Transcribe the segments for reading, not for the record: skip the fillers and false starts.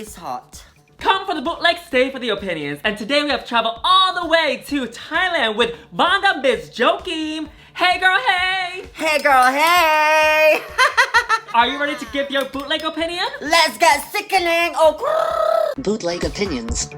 it's hot. Come for the bootleg, stay for the opinions. And today we have traveled all the way to Thailand with Vanda Miss Joaquim. Hey girl, hey! Hey girl, hey! Are you ready to give your bootleg opinion? Let's get sickening! Oh, Bootleg Opinions.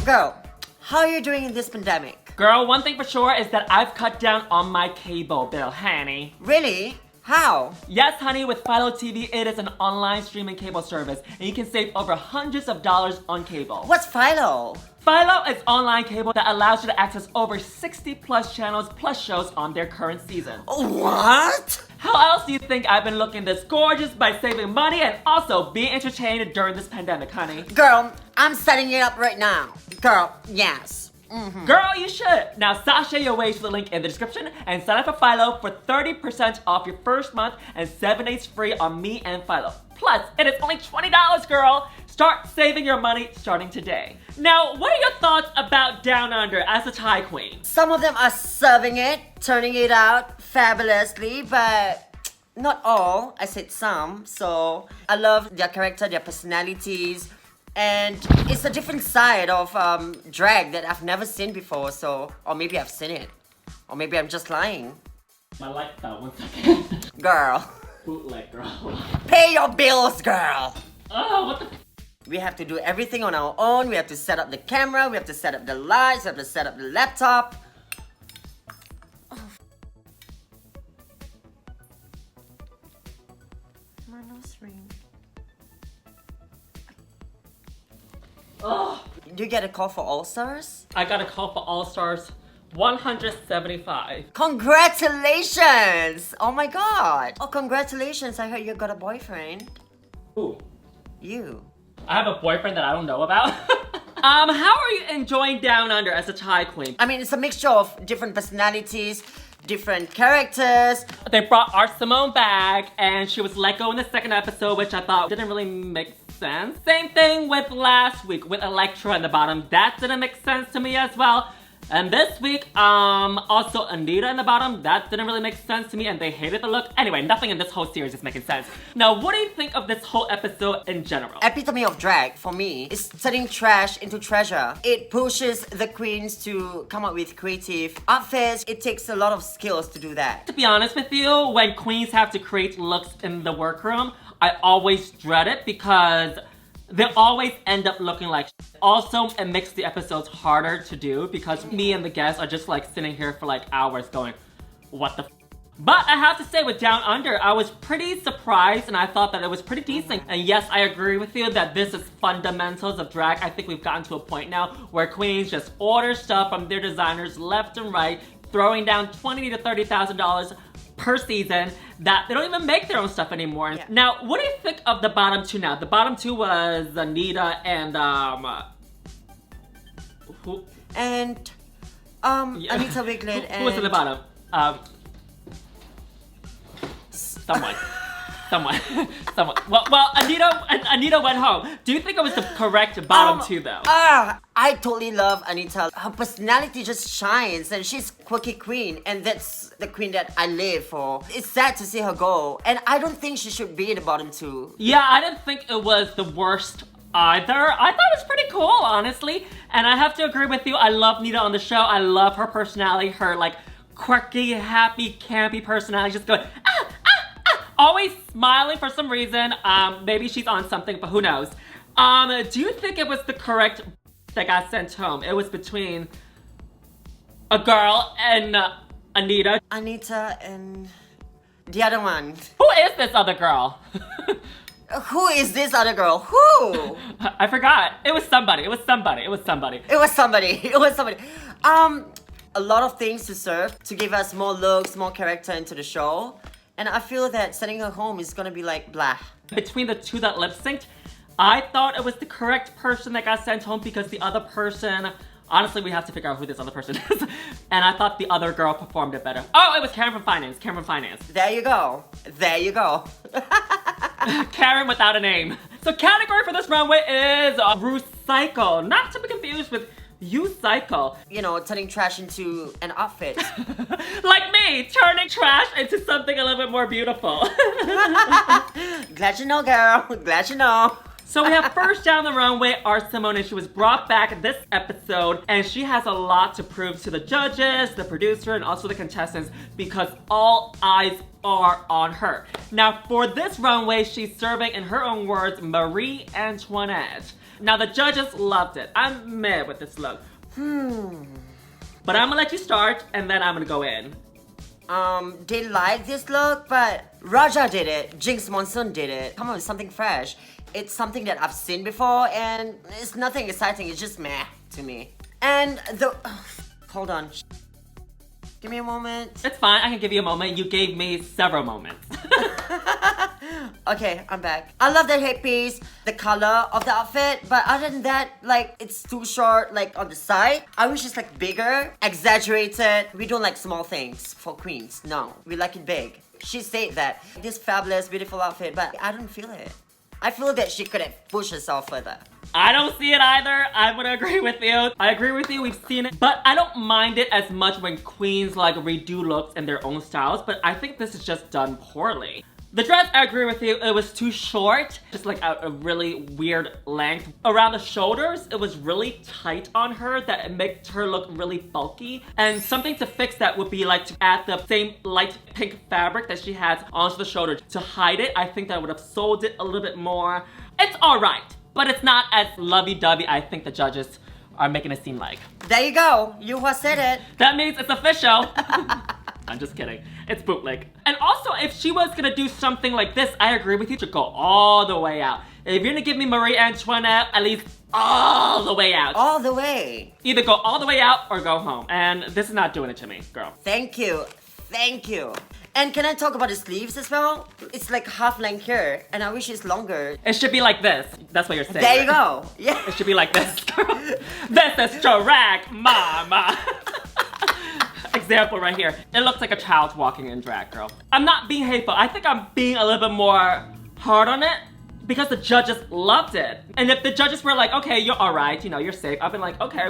girl, how are you doing in this pandemic? Girl, one thing for sure is that I've cut down on my cable bill, honey. Really? How? Yes, honey, with Philo TV, it is an online streaming cable service, and you can save over hundreds of dollars on cable. What's Philo? Philo is online cable that allows you to access over 60 plus channels plus shows on their current season. What? How else do you think I've been looking this gorgeous by saving money and also being entertained during this pandemic, honey? Girl, I'm setting it up right now. Girl, yes. Girl, you should! Now sashay your way to the link in the description and sign up for Philo for 30% off your first month and 7 days free on me and Philo. Plus, it is only $20, girl! Start saving your money starting today. Now, what are your thoughts about DownUnder as a Thai queen? Some of them are serving it, turning it out fabulously, but not all. I said some. So I love their character, their personalities, and it's a different side of drag that I've never seen before. So, or maybe I've seen it, or maybe I'm just lying. My light fell 1 second. Girl, Bootleg, girl. pay your bills, girl. Oh, what the? We have to do everything on our own. We have to set up the camera. We have to set up the lights. We have to set up the laptop. Oh. My nose ring. Oh. You get a call for All Stars? I got a call for All Stars 175. Congratulations! Oh my god. Oh, congratulations. I heard you got a boyfriend. Who? You. I have a boyfriend that I don't know about. How are you enjoying DownUnder as a Thai queen? I mean, it's a mixture of different personalities, different characters. They brought our Simone back and she was let go in the second episode, which I thought didn't really make sense. Same thing with last week with Elektra in the bottom. That didn't make sense to me as well. And this week, also Anita in the bottom. That didn't really make sense to me and they hated the look. Anyway, nothing in this whole series is making sense. Now, what do you think of this whole episode in general? Epitome of drag, for me, is turning trash into treasure. It pushes the queens to come up with creative outfits. It takes a lot of skills to do that. To be honest with you, when queens have to create looks in the workroom, I always dread it because they always end up looking like shit. Also, it makes the episodes harder to do because me and the guests are just like sitting here for like hours going, what the f? But I have to say with DownUnder, I was pretty surprised and I thought that it was pretty decent. And yes, I agree with you that this is fundamentals of drag. I think we've gotten to a point now where queens just order stuff from their designers left and right, throwing down $20,000 to $30,000 per season that they don't even make their own stuff anymore. Yeah. Now, what do you think of the bottom two now? The bottom two was Anita and who? And Anita Wigl'it and... Who was at the bottom? Someone. Well, Anita went home. Do you think it was the correct bottom two though? I totally love Anita. Her personality just shines and she's quirky queen and that's the queen that I live for. It's sad to see her go and I don't think she should be in the bottom two. Yeah, I didn't think it was the worst either. I thought it was pretty cool, honestly. And I have to agree with you. I love Nita on the show. I love her personality, her like quirky, happy, campy personality. Just going, always smiling for some reason. Maybe she's on something, but who knows? Do you think it was the correct that got sent home? It was between a girl and Anita. Anita and the other one. Who is this other girl? Who is this other girl? Who? I forgot. It was somebody. A lot of things to serve to give us more looks, more character into the show. And I feel that sending her home is gonna be like blah. Between the two that lip synced, I thought it was the correct person that got sent home because the other person, honestly, we have to figure out who this other person is. And I thought the other girl performed it better. Oh, it was Karen from Finance. There you go. Karen without a name. So category for this runway is recycle. Not to be confused with You psycho. You know, turning trash into an outfit. Like me, turning trash into something a little bit more beautiful. Glad you know, girl. Glad you know. So we have first down the runway are Simone, and she was brought back this episode, and she has a lot to prove to the judges, the producer, and also the contestants because all eyes are on her. Now for this runway, she's serving, in her own words, Marie Antoinette. Now the judges loved it. I'm mad with this look. But I'm gonna let you start, and then I'm gonna go in. They like this look, but Raja did it. Jinx Monsoon did it. Come on, something fresh. It's something that I've seen before, and it's nothing exciting. It's just meh to me. And the... hold on. Give me a moment. It's fine, I can give you a moment. You gave me several moments. Okay, I'm back. I love the headpiece, the color of the outfit, but other than that, like, it's too short, like, on the side. I wish it's, like, bigger, exaggerated. We don't like small things for queens. No, we like it big. She said that. This fabulous, beautiful outfit, but I don't feel it. I feel that she could have pushed herself further. I don't see it either. I'm gonna agree with you. I agree with you, we've seen it. But I don't mind it as much when queens like redo looks in their own styles, but I think this is just done poorly. The dress, I agree with you, it was too short. Just like a really weird length. Around the shoulders, it was really tight on her that it makes her look really bulky. And something to fix that would be like to add the same light pink fabric that she has onto the shoulder to hide it. I think that would have sold it a little bit more. It's all right, but it's not as lovey-dovey I think the judges are making it seem like. There you go. Yuhua said it. That means it's official. I'm just kidding. It's bootleg. And also, if she was gonna do something like this, I agree with you to go all the way out. If you're gonna give me Marie Antoinette, at least all the way out. All the way. Either go all the way out or go home. And this is not doing it to me, girl. Thank you. Thank you. And can I talk about the sleeves as well? It's like half length here, and I wish it's longer. It should be like this. That's what you're saying. There you go. Yeah. It should be like this, girl. This is drag, mama. Example right here. It looks like a child walking in drag, girl. I'm not being hateful. I think I'm being a little bit more hard on it because the judges loved it. And if the judges were like, okay, you're all right, you know, you're safe, I've been like, okay,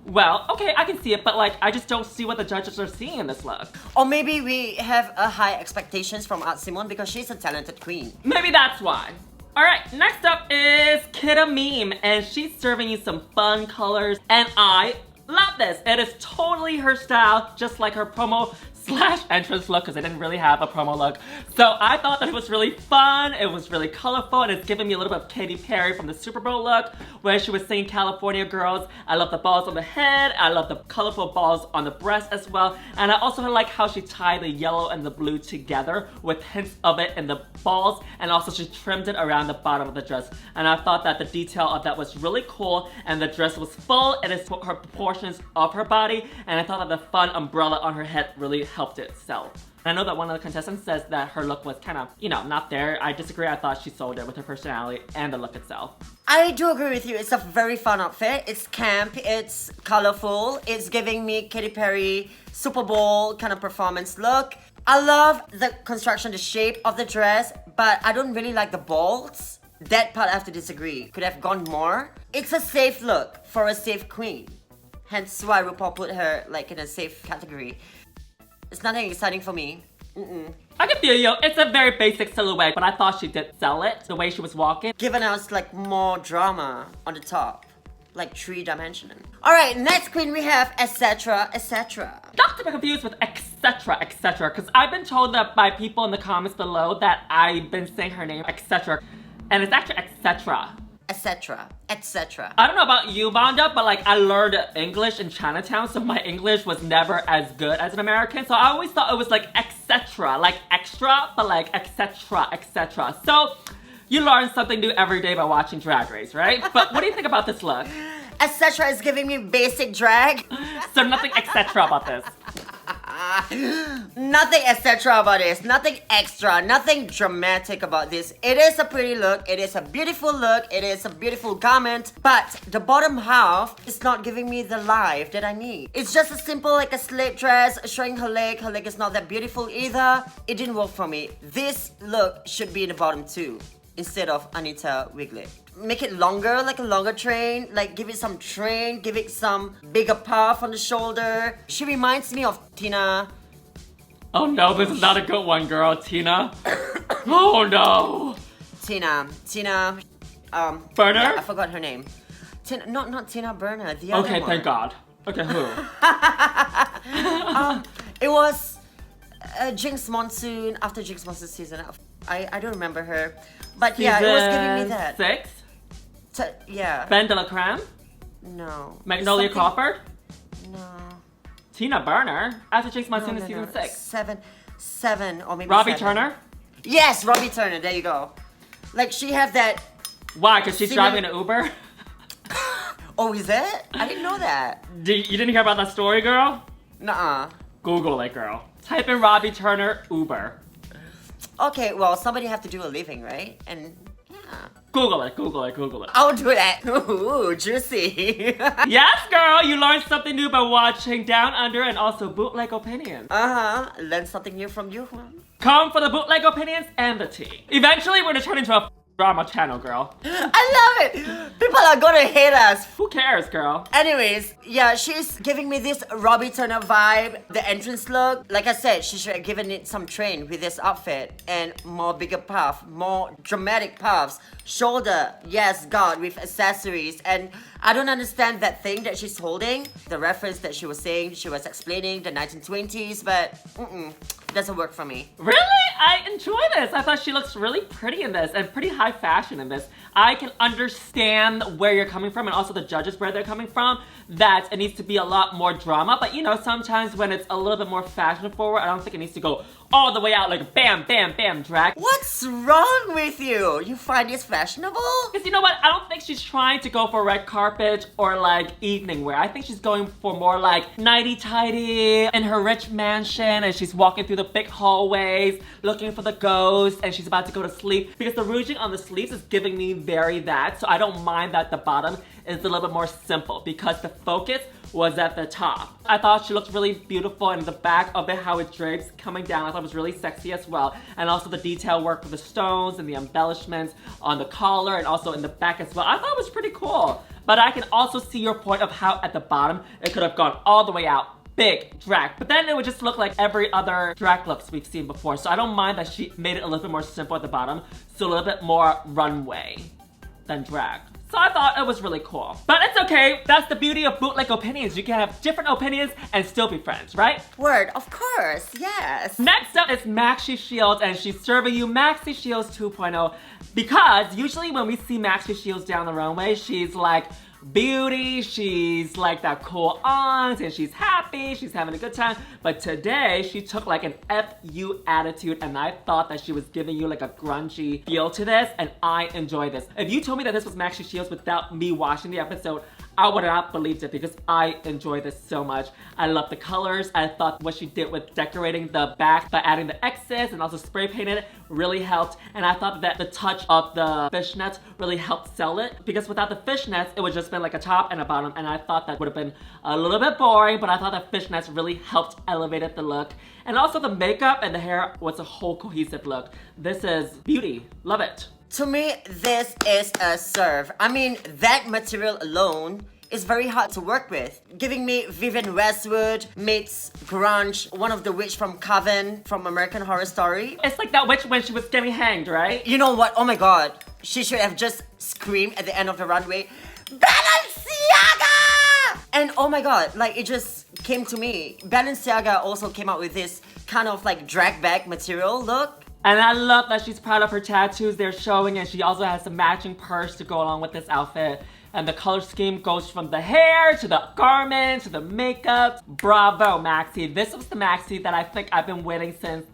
well, okay, I can see it, but like, I just don't see what the judges are seeing in this look. Or maybe we have a high expectations from Simone because she's a talented queen. Maybe that's why. All right, next up is Kidda Meme, and she's serving you some fun colors, and I love this. It is totally her style, just like her promo / entrance look, because I didn't really have a promo look. So I thought that it was really fun, it was really colorful, and it's giving me a little bit of Katy Perry from the Super Bowl look, where she was singing California Girls. I love the balls on the head, I love the colorful balls on the breast as well, and I also like how she tied the yellow and the blue together with hints of it in the balls, and also she trimmed it around the bottom of the dress. And I thought that the detail of that was really cool, and the dress was full, and it's her proportions of her body, and I thought that the fun umbrella on her head really helped it sell. I know that one of the contestants says that her look was kind of, you know, not there. I disagree. I thought she sold it with her personality and the look itself. I do agree with you. It's a very fun outfit. It's camp, it's colorful, it's giving me Katy Perry Super Bowl kind of performance look. I love the construction, the shape of the dress, but I don't really like the balls. That part I have to disagree. Could have gone more. It's a safe look for a safe queen. Hence why RuPaul put her like in a safe category. It's nothing exciting for me. I can feel you. It's a very basic silhouette, but I thought she did sell it the way she was walking. Giving us like more drama on the top, like 3-dimensional. All right, next queen we have Etcetera Etcetera. Not to be confused with Etcetera Etcetera, because I've been told that by people in the comments below that I've been saying her name Etcetera, and it's actually Etcetera. Etcetera Etcetera. I don't know about you, Vanda, but like I learned English in Chinatown, so my English was never as good as an American. So I always thought it was like Etcetera, like extra, but like Etcetera Etcetera. So you learn something new every day by watching Drag Race, right? But what do you think about this look? Etcetera is giving me basic drag. So nothing Etcetera about this. Nothing etc. about this, nothing extra, nothing dramatic about this. It is a pretty look, it is a beautiful look, it is a beautiful garment, but the bottom half is not giving me the life that I need. It's just a simple like a slip dress showing her leg is not that beautiful either. It didn't work for me. This look should be in the bottom too. instead of Anita Wigl'it. Make it longer, like a longer train, like give it some train, give it some bigger puff on the shoulder. She reminds me of Tina. Oh no, this is not a good one, girl. Tina. Oh no. Tina. Burner? Yeah, I forgot her name. Tina, not Tina Burner, the other Okay, one. thank God. Okay, who? It was Jinx Monsoon, after Jinx Monsoon season. I don't remember her. But yeah, it was giving me that. 6? Yeah. Ben de la Creme? No. Magnolia Something- Crawford? No. Tina Burner? After Jinx Monsoon No, in season 6? Seven or maybe Robbie 7. Turner? Yes, Robbie Turner, there you go. Like she have that. Why? Because she's Singer- driving an Uber? Oh, is it? I didn't know that. You didn't hear about that story, girl? Nuh-uh. Google it, girl. Type in Robbie Turner Uber. Okay, well, somebody have to do a living, right? And yeah. Google it. I'll do that. Ooh, juicy. Yes, girl, you learned something new by watching Down Under and also Bootleg Opinions. Uh-huh. Learn something new from you. Come for the Bootleg Opinions and the tea. Eventually, we're gonna turn into a drama channel, girl. I love it. People are gonna hate us. Who cares, girl? Anyways, yeah, she's giving me this Robbie Turner vibe. The entrance look, like I said, she should have given it some train with this outfit and more bigger puff, more dramatic puffs. Shoulder, yes, God, with accessories. And I don't understand that thing that she's holding. The reference that she was saying, she was explaining the 1920s, but doesn't work for me. Really? I enjoy this. I thought she looks really pretty in this and pretty high fashion in this. I can understand where you're coming from and also the judges where they're coming from, that it needs to be a lot more drama, but you know, sometimes when it's a little bit more fashion forward, I don't think it needs to go all the way out like bam, bam, bam, drag. What's wrong with you? You find this fashionable? Because you know what? I don't think she's trying to go for red carpet or like evening wear. I think she's going for more like nighty-tighty in her rich mansion, and she's walking through the big hallways looking for the ghost, and she's about to go to sleep because the ruching on the sleeves is giving me very that. So I don't mind that the bottom is a little bit more simple because the focus was at the top. I thought she looked really beautiful, and the back of it, how it drapes coming down, I thought it was really sexy as well. And also the detail work with the stones and the embellishments on the collar and also in the back as well. I thought it was pretty cool. But I can also see your point of how at the bottom, it could have gone all the way out. Big drag, but then it would just look like every other drag looks we've seen before. So I don't mind that she made it a little bit more simple at the bottom, so a little bit more runway than drag. So I thought it was really cool. But it's okay, that's the beauty of Bootleg Opinions. You can have different opinions and still be friends, right? Word, of course, yes. Next up is Maxi Shield, and she's serving you Maxi Shields 2.0 because usually when we see Maxi Shields down the runway, she's like beauty, she's like that cool aunt, and she's happy, she's having a good time. But today, she took like an F-U attitude, and I thought that she was giving you like a grungy feel to this, and I enjoy this. If you told me that this was Maxi Shields without me watching the episode, I would have not believed it because I enjoy this so much. I love the colors. I thought what she did with decorating the back by adding the X's and also spray painted it really helped. And I thought that the touch of the fishnets really helped sell it because without the fishnets, it would just been like a top and a bottom. And I thought that would have been a little bit boring, but I thought that fishnets really helped elevate the look. And also the makeup and the hair was a whole cohesive look. This is beauty. Love it. To me, this is a serve. I mean, that material alone is very hard to work with. Giving me Vivienne Westwood meets grunge, one of the witch from Coven from American Horror Story. It's like that witch when she was getting hanged, right? You know what? Oh my god. She should have just screamed at the end of the runway, Balenciaga! And oh my god, like it just came to me. Balenciaga also came out with this kind of like drag bag material look. And I love that she's proud of her tattoos they're showing, and she also has a matching purse to go along with this outfit. And the color scheme goes from the hair to the garment to the makeup. Bravo, Maxi. This was the Maxi that I think I've been waiting since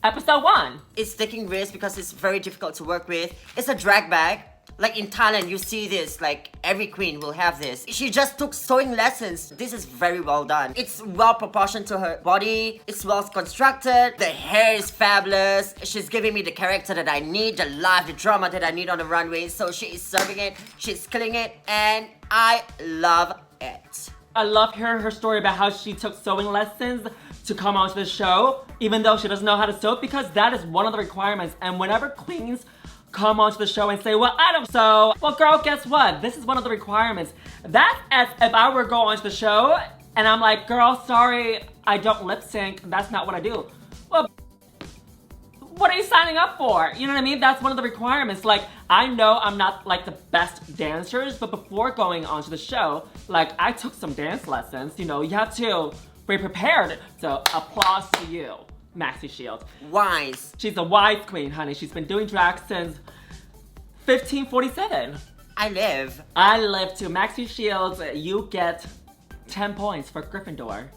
episode 1. It's taking risks because it's very difficult to work with. It's a drag bag. Like in Thailand, you see this, like every queen will have this. She just took sewing lessons. This is very well done. It's well proportioned to her body. It's well constructed. The hair is fabulous. She's giving me the character that I need, the life, the drama that I need on the runway. So she is serving it, she's killing it, and I love it. I love hearing her story about how she took sewing lessons to come onto the show, even though she doesn't know how to sew, because that is one of the requirements. And whenever queens come onto the show and say, well, I don't. So, well, girl, guess what? This is one of the requirements. That's as if I were to go onto the show and I'm like, girl, sorry, I don't lip sync. That's not what I do. Well, what are you signing up for? You know what I mean? That's one of the requirements. Like, I know I'm not like the best dancers, but before going onto the show, like, I took some dance lessons. You know, you have to be prepared. So, applause to you, Maxi Shield. Wise. She's a wise queen, honey. She's been doing drag since 1547. I live too. Maxi Shields, you get 10 points for Gryffindor.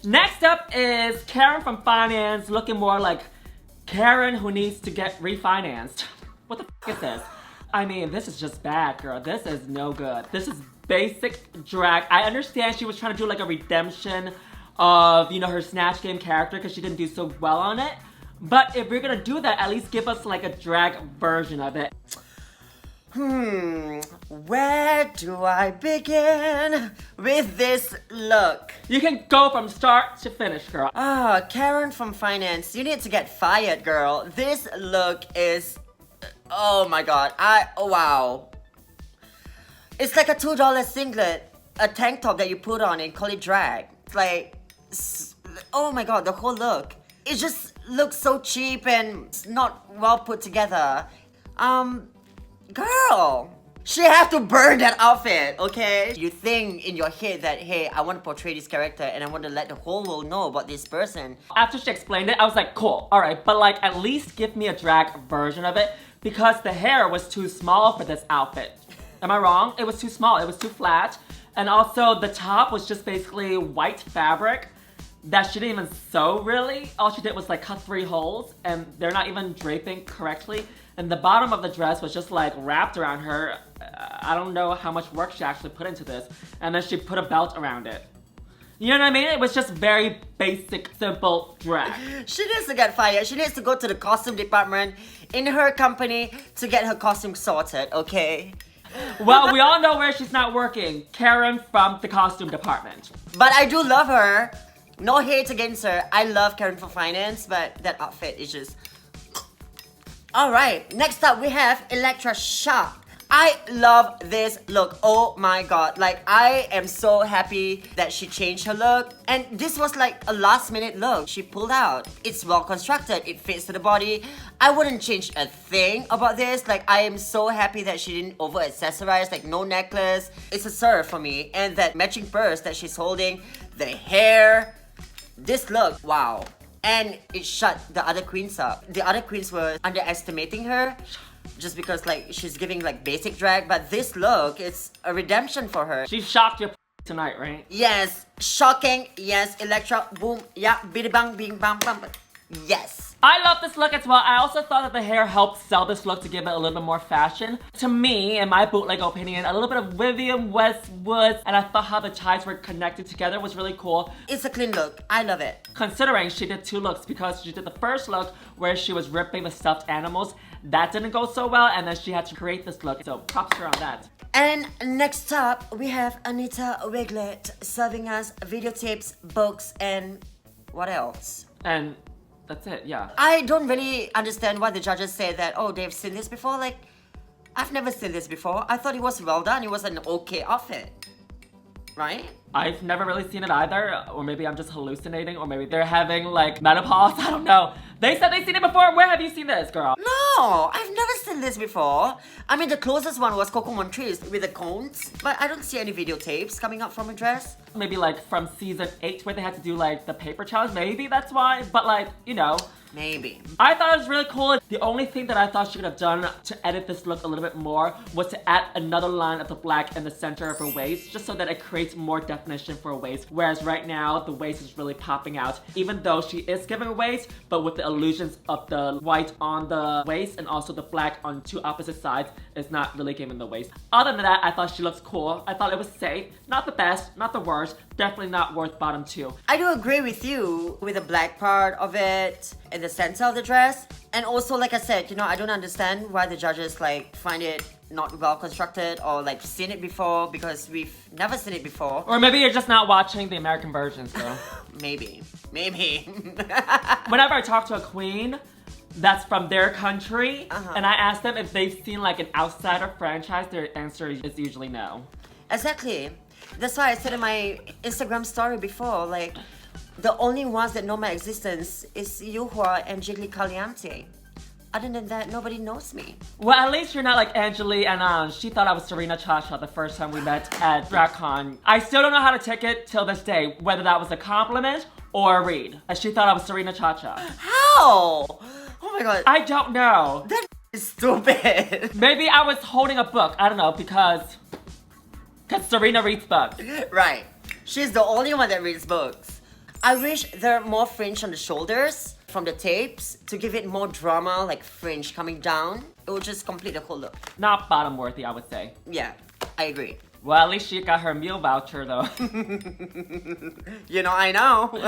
Next up is Karen from Finance, looking more like Karen who needs to get refinanced. What the f is this? I mean, this is just bad, girl. This is no good. This is basic drag. I understand she was trying to do like a redemption of, you know, her Snatch Game character because she didn't do so well on it. But if you're gonna do that, at least give us like a drag version of it. Where do I begin with this look? You can go from start to finish, girl. Karen from Finance, you need to get fired, girl. This look is, oh my god, wow. It's like a $2 singlet, a tank top that you put on and call it drag. It's like, oh my god, the whole look. It just looks so cheap and not well put together. Girl, she have to burn that outfit, okay? You think in your head that, hey, I want to portray this character and I want to let the whole world know about this person. After she explained it, I was like, cool, all right, but like at least give me a drag version of it because the hair was too small for this outfit. Am I wrong? It was too small, it was too flat. And also the top was just basically white fabric that she didn't even sew really. All she did was like cut 3 holes and they're not even draping correctly. And the bottom of the dress was just like wrapped around her. I don't know how much work she actually put into this. And then she put a belt around it. You know what I mean? It was just very basic, simple drag. She needs to get fired. She needs to go to the costume department in her company to get her costume sorted, okay? Well, we all know where she's not working. Karen from the costume department. But I do love her. No hate against her. I love Karen from Finance, but that outfit is just... Alright, next up we have Elektra Shock. I love this look. Oh my god. Like, I am so happy that she changed her look. And this was like a last minute look. She pulled out. It's well constructed. It fits to the body. I wouldn't change a thing about this. Like, I am so happy that she didn't over accessorize. Like, no necklace. It's a serve for me. And that matching purse that she's holding. The hair. This look. Wow. And it shut the other queens up. The other queens were underestimating her just because like she's giving like basic drag, but this look, it's a redemption for her. She shocked your tonight, right? Yes, shocking. Yes, Elektra, boom, yeah, biddy bang, bing bang bang. Yes. I love this look as well. I also thought that the hair helped sell this look to give it a little bit more fashion. To me, in my bootleg opinion, a little bit of Vivienne Westwood, and I thought how the ties were connected together was really cool. It's a clean look. I love it. Considering she did 2 looks because she did the first look where she was ripping the stuffed animals. That didn't go so well, and then she had to create this look. So props to her on that. And next up, we have Anita Wigl'it serving us videotapes, books, and what else? And that's it, yeah. I don't really understand why the judges say that, oh, they've seen this before. Like, I've never seen this before. I thought it was well done. It was an okay outfit. Right? I've never really seen it either, or maybe I'm just hallucinating, or maybe they're having like menopause, I don't know. They said they've seen it before. Where have you seen this, girl? No, I've never seen this before. I mean, the closest one was Coco Montrese with the cones, but I don't see any videotapes coming up from a dress. Maybe like from season 8 where they had to do like the paper challenge, maybe that's why, but like, you know. Maybe. I thought it was really cool. The only thing that I thought she could have done to edit this look a little bit more was to add another line of the black in the center of her waist, just so that it creates more definition for a waist. Whereas right now, the waist is really popping out, even though she is giving a waist, but with the illusions of the white on the waist and also the black on 2 opposite sides, it's not really giving the waist. Other than that, I thought she looks cool. I thought it was safe. Not the best, not the worst, definitely not worth bottom 2. I do agree with you with the black part of it in the center of the dress. And also, like I said, you know, I don't understand why the judges like find it not well constructed or like seen it before, because we've never seen it before. Or maybe you're just not watching the American versions, girl. Maybe. Maybe. Whenever I talk to a queen, that's from their country, Uh-huh. and I asked them if they've seen like an outsider franchise, their answer is usually no. Exactly. That's why I said in my Instagram story before, like, the only ones that know my existence is Yuhua and Jiggly Caliente. Other than that, nobody knows me. Well, at least you're not like Angeli and she thought I was Serena Chacha the first time we met at DragCon. I still don't know how to take it till this day, whether that was a compliment or a read. As she thought I was Serena Chacha. How? Oh my god. I don't know. That is stupid. Maybe I was holding a book. I don't know, because Serena reads books. Right. She's the only one that reads books. I wish there are more fringe on the shoulders from the tapes to give it more drama, like fringe coming down. It would just complete the whole look. Not bottom worthy, I would say. Yeah, I agree. Well, at least she got her meal voucher though. You know, I know. Do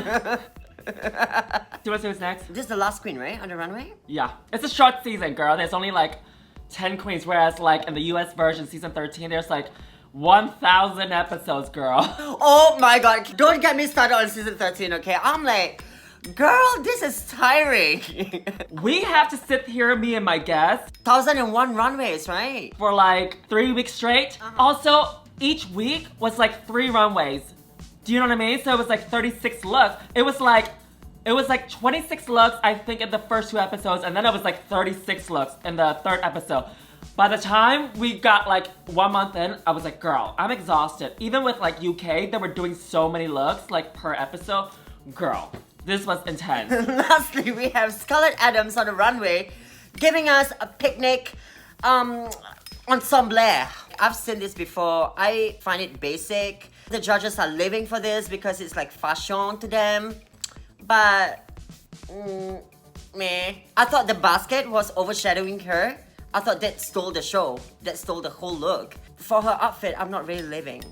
you want to see what's next? This is the last queen, right? On the runway? Yeah. It's a short season, girl. There's only like 10 queens, whereas like in the US version, season 13, there's like 1,000 episodes, girl. Oh my god, don't get me started on season 13, okay? I'm like, girl, this is tiring. We have to sit here, me and my guests, 1,001 runways, right? for like 3 weeks straight. Also, each week was like 3 runways. Do you know what I mean? So it was like 36 looks. It was like 26 looks, I think, in the first 2 episodes, and then it was like 36 looks in the 3rd episode. By the time we got like 1 month in, I was like, girl, I'm exhausted. Even with like UK, they were doing so many looks like per episode. Girl, this was intense. Lastly, we have Adams on the runway giving us a picnic ensemble. I've seen this before. I find it basic. The judges are living for this because it's like fashion to them. But, meh. I thought the basket was overshadowing her. I thought that stole the show. That stole the whole look. For her outfit, I'm not really living.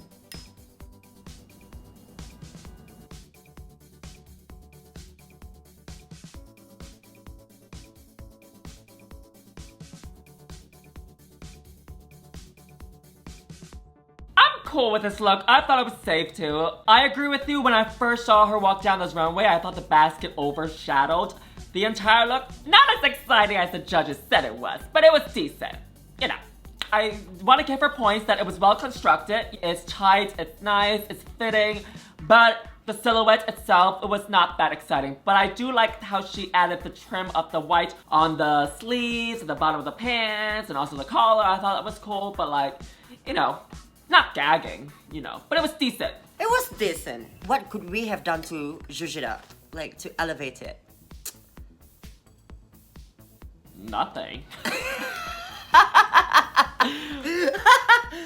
Cool with this look. I thought it was safe too. I agree with you. When I first saw her walk down this runway, I thought the basket overshadowed the entire look. Not as exciting as the judges said it was, but it was decent. You know, I want to give her points that it was well constructed. It's tight, it's nice, it's fitting, but the silhouette itself, it was not that exciting. But I do like how she added the trim of the white on the sleeves, at the bottom of the pants, and also the collar. I thought that was cool, but like, you know, not gagging, you know, but it was decent. It was decent. What could we have done to zhuzh it up? Like, to elevate it? Nothing.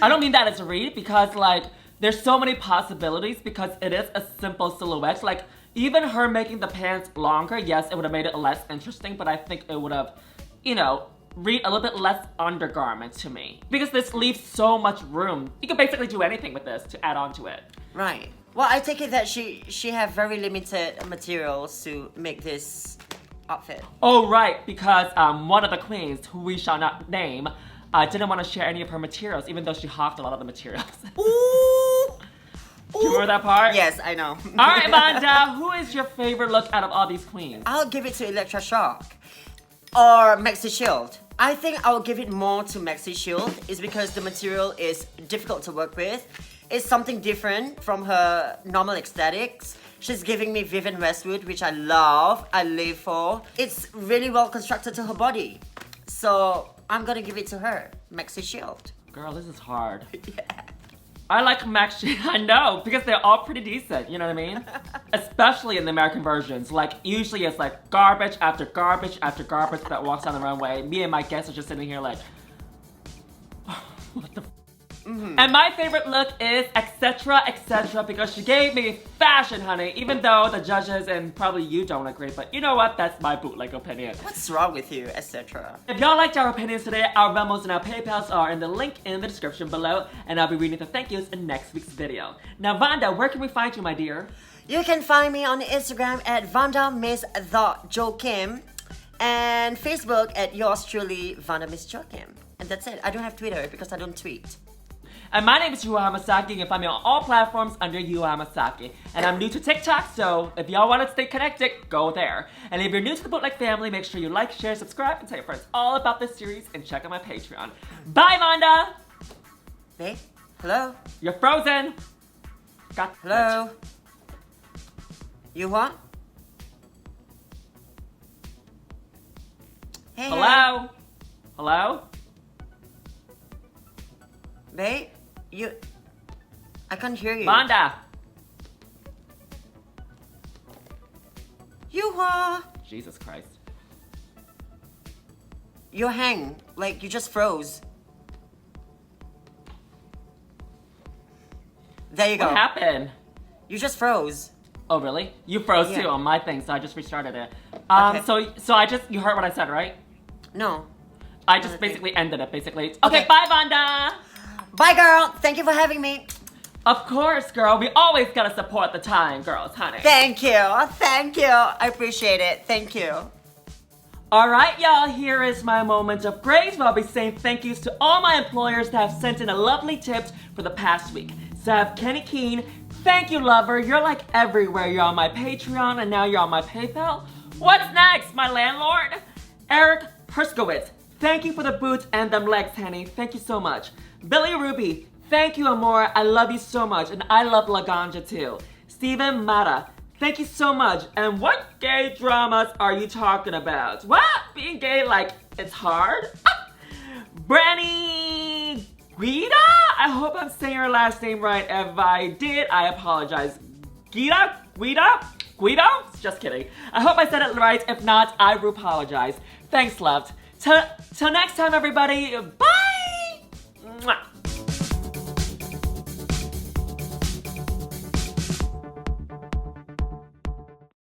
I don't mean that as a read, because like, there's so many possibilities because it is a simple silhouette. Like, even her making the pants longer, yes, it would have made it less interesting, but I think it would have, you know, read a little bit less undergarment to me. Because this leaves so much room. You can basically do anything with this to add on to it. Right. Well, I take it that she have very limited materials to make this outfit. Oh, right, because one of the queens, who we shall not name, didn't want to share any of her materials, even though she hawked a lot of the materials. Ooh! Do you remember that part? Yes, I know. All right, Vanda, who is your favorite look out of all these queens? I'll give it to Elektra Shock. Or Maxi Shield. I think I'll give it more to Maxi Shield is because the material is difficult to work with. It's something different from her normal aesthetics. She's giving me Vivienne Westwood, which I love, I live for. It's really well constructed to her body. So I'm gonna give it to her, Maxi Shield. Girl, this is hard. Yeah. I like Maxi, I know, because they're all pretty decent, you know what I mean? Especially in the American versions. Like, usually it's like garbage after garbage after garbage that walks down the runway. Me and my guests are just sitting here like, what the f? And my favorite look is Etcetera Etcetera because she gave me fashion, honey, even though the judges and probably you don't agree, but you know what? That's my bootleg opinion. What's wrong with you, etc.? If y'all liked our opinions today, our Venmos and our PayPals are in the link in the description below, and I'll be reading the thank yous in next week's video. Now, Vanda, where can we find you, my dear? You can find me on Instagram at VandaMissTheJoaquim and Facebook at yours truly, VandaMissJoaquim. And that's it. I don't have Twitter because I don't tweet. And my name is Yuhua Hamasaki. You can find me on all platforms under Yuhua Hamasaki. And I'm new to TikTok, so if y'all want to stay connected, go there. And if you're new to the Bootleg family, make sure you like, share, subscribe, and tell your friends all about this series, and check out my Patreon. Bye, Vanda! Babe? Hello? You're frozen! Got Hello? Yuhua? Hey. Hello? Hello? Babe? I can't hear you. Vanda! Yuhua! Jesus Christ. You're hang. Like, you just froze. There you go. What happened? You just froze. Oh, really? You froze Yeah. too on my thing, so I just restarted it. Okay. So you heard what I said, right? No. I just basically ended it, basically. Okay, Okay. bye, Vanda! Bye, girl. Thank you for having me. Of course, girl. We always gotta support the time, girls, honey. Thank you. Thank you. I appreciate it. Thank you. Alright, y'all, here is my moment of grace where I'll be saying thank yous to all my employers that have sent in a lovely tips for the past week. So I have Kenny Keene. Thank you, lover. You're like everywhere. You're on my Patreon and now you're on my PayPal. What's next, my landlord? Eric Herskowitz. Thank you for the boots and them legs, honey. Thank you so much. Billy Ruby. Thank you, Amor. I love you so much. And I love Laganja too. Steven Mata. Thank you so much. And what gay dramas are you talking about? What? Being gay, like, it's hard? Ah! Branny Guida? I hope I'm saying your last name right. If I did, I apologize. Guido? Just kidding. I hope I said it right. If not, I apologize. Thanks, loved. Till next time, everybody. Bye! Mwah.